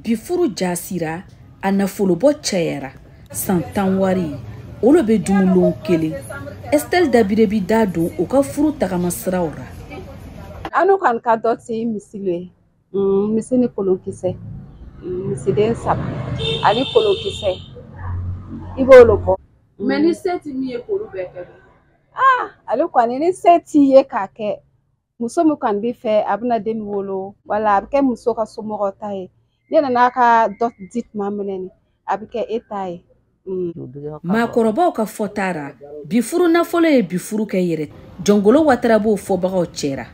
bi furu jasira a nafolobɔ cayara san 10 wari olo be dumulon kelen Estelle Dabire bi da don o ka furu tagama siraw ra anu kan ka dɔ ti misile misi ni kolonkisɛ misiden 3 ani kolonkisɛ i b'olu bɔ mais ni se ti min ye k'olu bɛɛ kɛ ale kɔni ni se t'i ye k'a kɛ muso min kɔni b'i fɛ a bɛna den wolo wala a bɛ kɛ muso ka somɔgɔw ta ye ne nana ka dɔ di tuma min na a bɛ kɛ e ta ye maakɔrɔbaw ka fɔta ra bi furu nafolo ye bi furu kɛ yɛrɛ Jɔngolo Watara b'o fɔbagaw cɛra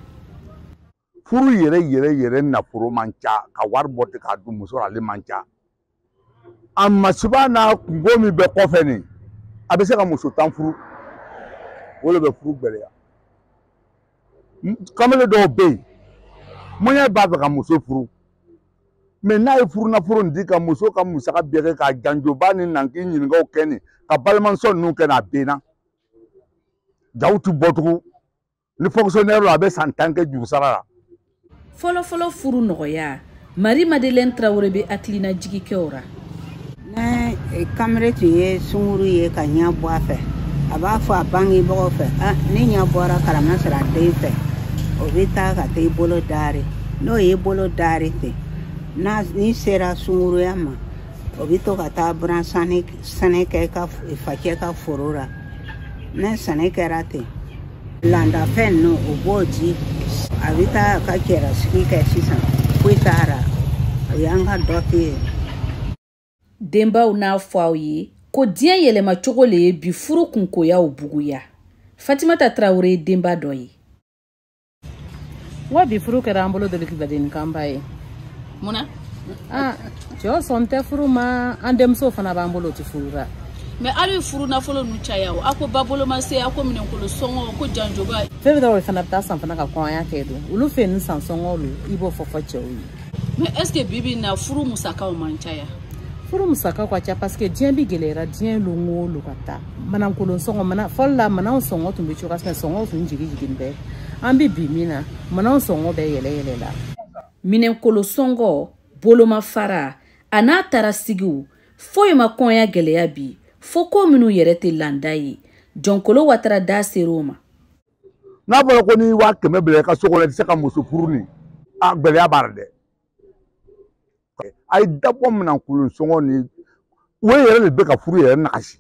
furu yɛrɛ nafolo man ca ka wari bɔ ten k'a dun muso ale man ca a masiba n'a kungo min bɛ kɔfɛ nin a bɛ se ka muso 10 furu o de bɛ furu gɛlɛya kamalen dɔw bɛ yen mɔɲɛ b'a fɛ ka muso furu mais n'a ye furu nafolo nin di ka muso ka musaka bɛɛ kɛ ka janjoba ni nanki ɲininkaw kɛ nin ka balimansɔn ninnu kɛ nin a benna jaw ti bɔ tugun ni fonctionnaire a bɛ san 10 kɛ juru sara la fɔlɔfɔlɔ furu nɔgɔya Marie Madeleine Traoré be hakilina jigi kɛw ra ne kamere tun ye sunkuru ye ka ɲɛ bɔ a fɛ a b'a fɔ a bangebagaw fɛ ni ɲɛ bɔra karama sɔrɔ a den fɛ o bɛ taa ka taa i bolo daari n'o ye bolo daari ten ni sera sunkuruya ma o bɛ to ka taa buran sɛnɛ kɛ ka facɛ ka foro la ne sɛnɛ kɛra ten landafɛn ninnu o b'o di a bɛ taa ka cɛlasigi kɛ sisan foyi t'a ra o y'an ka dɔ tɛ ye denbaw n'a fɔ aw ye ko diɲɛ yɛlɛma cogo le ye bi furu kunkoyaw buguya Fatimata Traoré ye denba dɔ ye wa bi furu kɛra an bolo delikibadennikanba ye munna cɛw sɔn tɛ furu ma an denmuso fana b'an bolo tɛ furu ra mais hali furu nafolo nu caya o ako ba bolo ma se ako minenkolo sɔngɔ ko janjoba fɛn dɔw fana bɛ taa san fana ka kɔɲɔya kɛ don olu fɛ ni san sɔngɔ lu i b'o fɔ cɛw ye mais est ce que bibi na furu musakaw man caya furu musakaw ka ca parce que diɲɛ bi gɛlɛyara diɲɛ longo lo ka taa manankolon sɔngɔ fɔlɔ la manaw sɔngɔ tun bɛ cogo min sɔngɔ tun jigin bɛɛ an bi bi min na manaw sɔngɔ bɛɛ yɛlɛ la minɛnkolo sɔngɔ boloma fara a n'a taara sigiw foyi ma kɔnya gɛlɛya bi fo ko minnu yɛrɛ tɛ landa ye Jɔnkolo Watara da ser'o ma n'a fɔra ko n'i wa 100 bila i ka so kɔnɔ i tɛ se ka muso furu ni gɛlɛya b'a la dɛ a ye dabɔ minɛnkolon sɔngɔ ni o yɛrɛ de bɛ ka furu yɛrɛ nagasi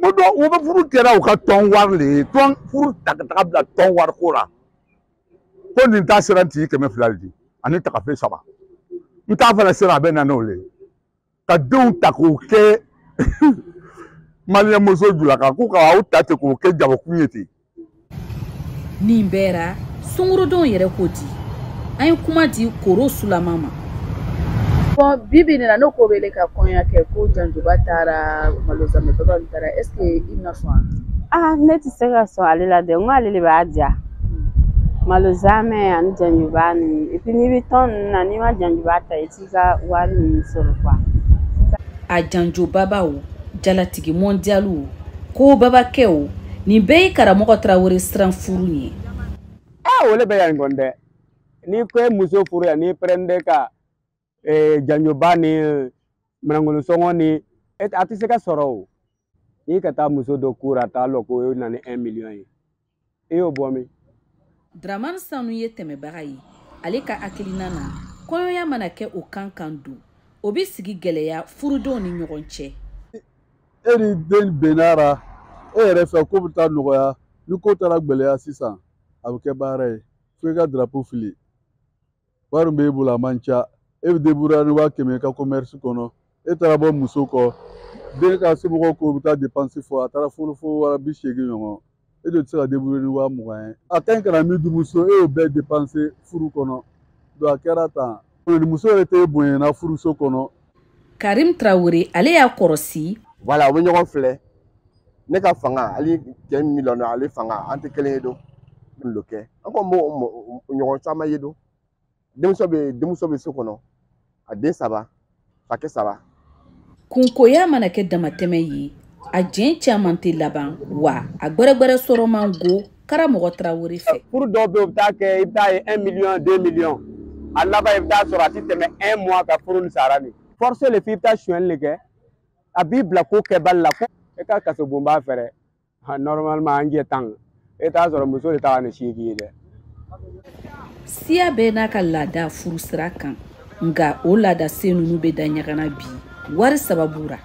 o bɛ furu kɛra u ka tɔn wari le ye furu ta ka taga bila tɔn wari ko la ko nin ta sera ti 200 di ani tagafe 3 n t'a fana sera a bɛ na n'o le ka denw ta k'o kɛ maliyɛn muso jula kan k'u ka aw ta ten k'o kɛ jagokun ye ten nin bɛɛ ra sungurudenw yɛrɛ ko di an ye kuma di Koro Sulama ma bon bibi na no ko bele ka kɔɲɔ kɛ ko janjoba taara malozame baba taara est ce que i bɛna sɔn ne tɛ se ka sɔn ale la dɛ n ko ale de b'a diya malozame ani janjoba ni et puis n'i bɛ tɔn ninnu na n'i ma janjoba ta i t'i ka wari ninnu sɔrɔ quoi a janjobabaw jalatigi mondialu ko babakɛw nin bɛɛ ye karamɔgɔ Traoré siran furu ye o le bɛ yan kɔni dɛ n'i ko muso furu yan n'i prende ka janjoba ni minɛnkolon sɔngɔ ni a tɛ se ka sɔrɔ o n'i ka taa muso dɔ kura t'a lɔ ko o na ni 1 million ye i y'o bɔ min Dramane Sanu ye tɛmɛbaga ye ale ka hakilina na kɔɲɔya mana kɛ o kan don o bɛ sigi gɛlɛya furudenw ni ɲɔgɔn cɛ e ni den bennara e yɛrɛ fɛ ko bɛ taa nɔgɔya ni ko taara gɛlɛya sisan a bɛ kɛ baara ye fo i ka drapeau fili wari min b'e bolo a man ca e bɛ débrouiller ni 100 i ka commerce kɔnɔ e taara bɔ muso kɔ den ka somɔgɔw ko bɛ taa dépense fɔ a taara fo wa 80 ɲɔgɔn e de tɛ se ka débrouiller ni 20 ye a ka ɲi kana min dumuso e y'o bɛɛ dépenser furu kɔnɔ donc a kɛra tan muso yɛrɛ tɛ bonyana furuso kɔnɔ Karim Traoré ale y'a kɔrɔsi voilà o bɛ ɲɔgɔn filɛ ne ka fanga ale cɛ million ale fanga an tɛ kelen ye don lo kɛ an ko ɲɔgɔn caman ye don denmuso bɛ so kɔnɔ a den 3 fakɛ 3 kunkoya mana kɛ damatɛmɛ ye a jɛn caman tɛ laban wa a gbɛrɛgbɛrɛ sɔrɔ man go karamɔgɔ Traoré fɛ furu dɔw bɛ yen u bɛ taa kɛ i bɛ taa ye 1 million 2 million a laban i bɛ taa sɔrɔ a tɛ tɛmɛ 1 mois ka furu ni sara ni forcer les filles ta chouin les gars a bibla ko ke balla ko e ka kaso bomba fere normalement angie tang e ta zoro muso le ta na shigi de siya bɛɛ n'a ka laada furusira kan nga o laada se ninnu bɛ da ɲagana bi wari sababura